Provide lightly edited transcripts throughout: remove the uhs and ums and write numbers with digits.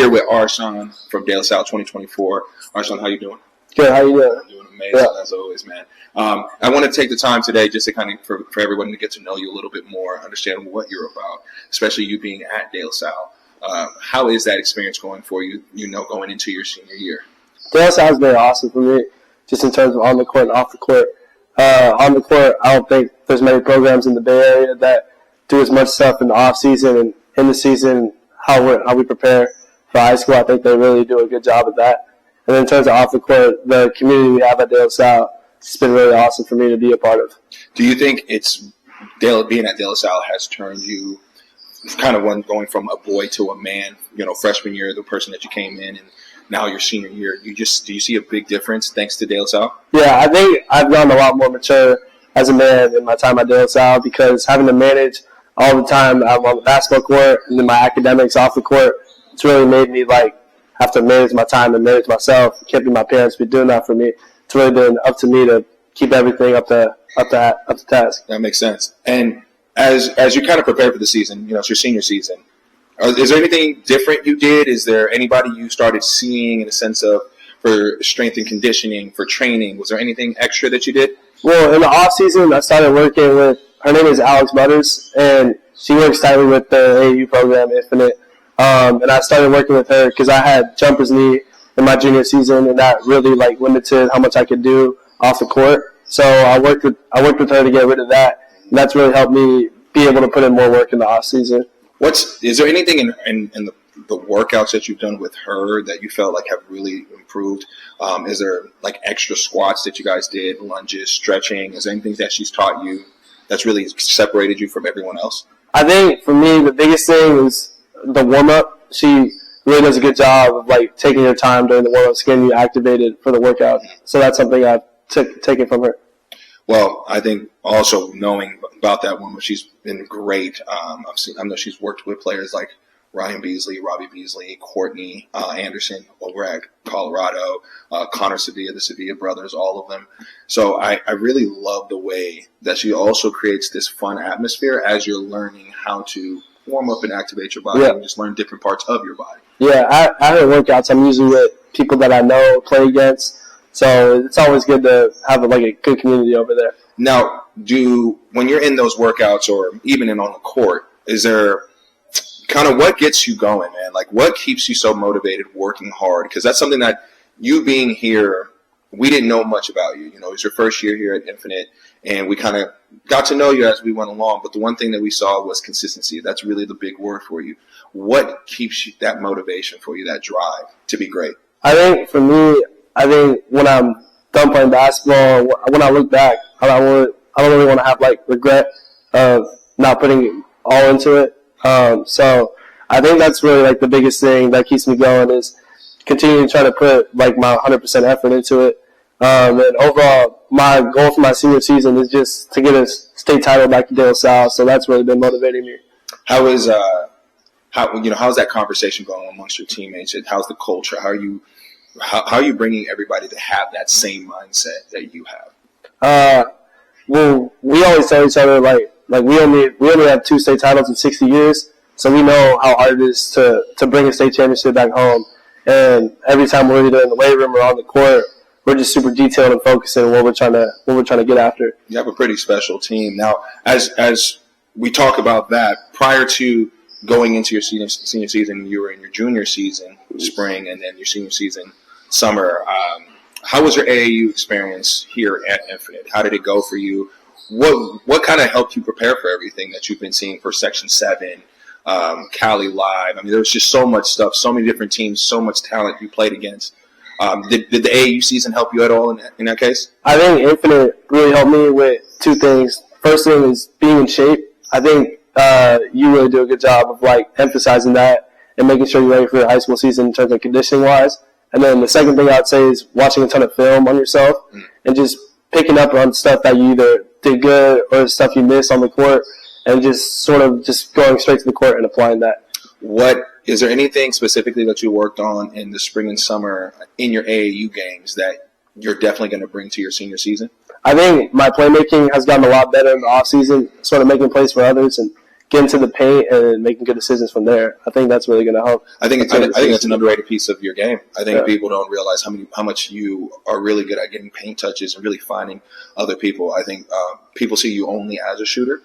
here with Arshawn from De La Salle 2024. Arshawn, how you doing? Good. How you doing? Doing amazing, as always, man. I want to take the time today just to kind of for everyone to get to know you a little bit more, understand what you're about, especially you being at De La Salle. How is that experience going for you, going into your senior year? De La Salle has been awesome for me, just in terms of on the court and off the court. On the court, I don't think there's many programs in the Bay Area that do as much stuff in the off season and in the season. How we prepare for high school, I think they really do a good job of that. And then in terms of off the court, the community we have at De La Salle, it's been really awesome for me to be a part of. Do you think being at De La Salle has turned you kind of going from a boy to a man? Freshman year, the person that you came in, and now your senior year, do you see a big difference thanks to De La Salle? Yeah, I think I've gotten a lot more mature as a man in my time at De La Salle, because having to manage all the time I'm on the basketball court and then my academics off the court, it's really made me have to manage my time and manage myself. It can't be my parents be doing that for me. It's really been up to me to keep everything up to task. That makes sense. And as you kind of prepare for the season, it's your senior season. Is there anything different you did? Is there anybody you started seeing in a sense of for strength and conditioning, for training? Was there anything extra that you did? Well, in the off season, I started working with, her name is Alex Butters, and she works tightly with the AAU program, Infinite. And I started working with her because I had jumper's knee in my junior season, and that really limited how much I could do off the court. So I worked with her to get rid of that, and that's really helped me be able to put in more work in the off season. Is there anything in the workouts that you've done with her that you felt have really improved? Is there extra squats that you guys did, lunges, stretching? Is there anything that she's taught you that's really separated you from everyone else? I think for me the biggest thing is the warm up. She really does a good job of taking her time during the warm ups, getting you activated for the workout. So that's something I've taken from her. Well, I think also knowing about that woman, she's been great. I know she's worked with players like Ryan Beasley, Robbie Beasley, Courtney Anderson over at Colorado, Connor Sevilla, the Sevilla brothers, all of them. So I really love the way that she also creates this fun atmosphere as you're learning how to warm up and activate your body and just learn different parts of your body. Yeah, I her workouts, I'm usually with people that I know, play against. So it's always good to have a good community over there. Now, when you're in those workouts or even on the court, is there kind of what gets you going, man? What keeps you so motivated working hard? Because that's something that you being here, we didn't know much about you. It was your first year here at Infinite, and we kind of got to know you as we went along. But the one thing that we saw was consistency. That's really the big word for you. What keeps you that motivation for you, that drive to be great? I think for me, when I'm done playing basketball, when I look back, I don't really want to have regret of not putting all into it. So I think that's really the biggest thing that keeps me going is continuing to try to put my 100% effort into it. And overall, my goal for my senior season is just to get a state title back to De La Salle. So that's really been motivating me. How's that conversation going amongst your teammates? How's the culture? How are you bringing everybody to have that same mindset that you have? Well, we always tell each other we only have 2 state titles in 60 years, so we know how hard it is to bring a state championship back home. And every time we're either in the weight room or on the court, we're just super detailed and focusing on what we're trying to get after. You have a pretty special team. Now, as we talk about that, prior to going into your senior season, you were in your junior season, spring, and then your senior season, summer. How was your AAU experience here at Infinite? How did it go for you? What kind of helped you prepare for everything that you've been seeing for Section 7, Cali Live? I mean, there was just so much stuff, so many different teams, so much talent you played against. Did the AAU season help you at all in that case? I think Infinite really helped me with 2 things. First thing is being in shape. I think you really do a good job of emphasizing that and making sure you're ready for the high school season in terms of conditioning-wise. And then the second thing I would say is watching a ton of film on yourself and just picking up on stuff that you either did good or stuff you missed on the court and just sort of just going straight to the court and applying that. Is there anything specifically that you worked on in the spring and summer in your AAU games that you're definitely going to bring to your senior season? I think my playmaking has gotten a lot better in the off season, sort of making plays for others and get into the paint and making good decisions from there. I think that's really going to help. I think that's an underrated piece of your game. I think people don't realize how much you are really good at getting paint touches and really finding other people. I think people see you only as a shooter,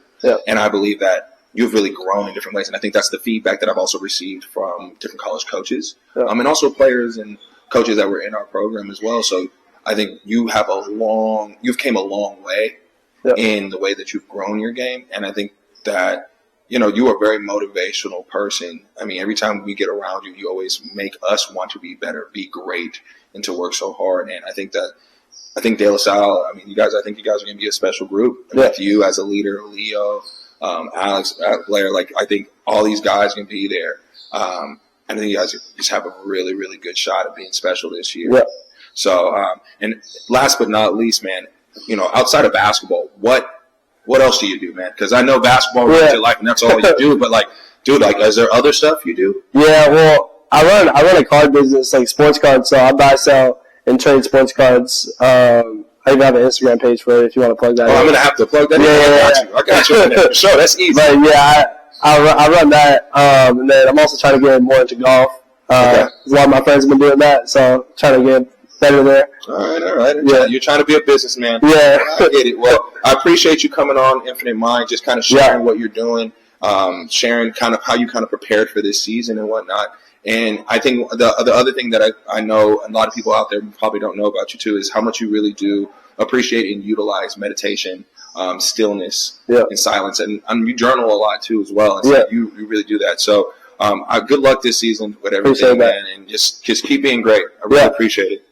and I believe that you've really grown in different ways. And I think that's the feedback that I've also received from different college coaches, and also players and coaches that were in our program as well. So I think you've came a long way in the way that you've grown your game, and I think that. You are a very motivational person. I mean, every time we get around you, you always make us want to be better, be great, and to work so hard. And I think De La Salle, I think you guys are going to be a special group. With you as a leader, Leo, Alex, Blair, I think all these guys can be there. I think you guys just have a really, really good shot at being special this year. Yeah. So, and last but not least, man, outside of basketball, what else do you do, man? Because I know basketball runs your life, and that's all you do. But is there other stuff you do? Yeah, well, I run a card business, like sports cards. So I buy, sell, and trade sports cards. I even have an Instagram page for it if you want to plug that. I'm gonna have to plug that. I got you. Sure, that's easy. But I run that, and then I'm also trying to get more into golf. A lot of my friends have been doing that, so trying to get better there. All right. Yeah. You're trying to be a businessman. Yeah. I get it. Well, I appreciate you coming on Infinite Mind, just kind of sharing what you're doing, sharing kind of how you kind of prepared for this season and whatnot. And I think the other thing that I know a lot of people out there probably don't know about you too is how much you really do appreciate and utilize meditation, stillness, and silence. And you journal a lot too as well. And so you really do that. So good luck this season with everything, man. And just keep being great. I really appreciate it.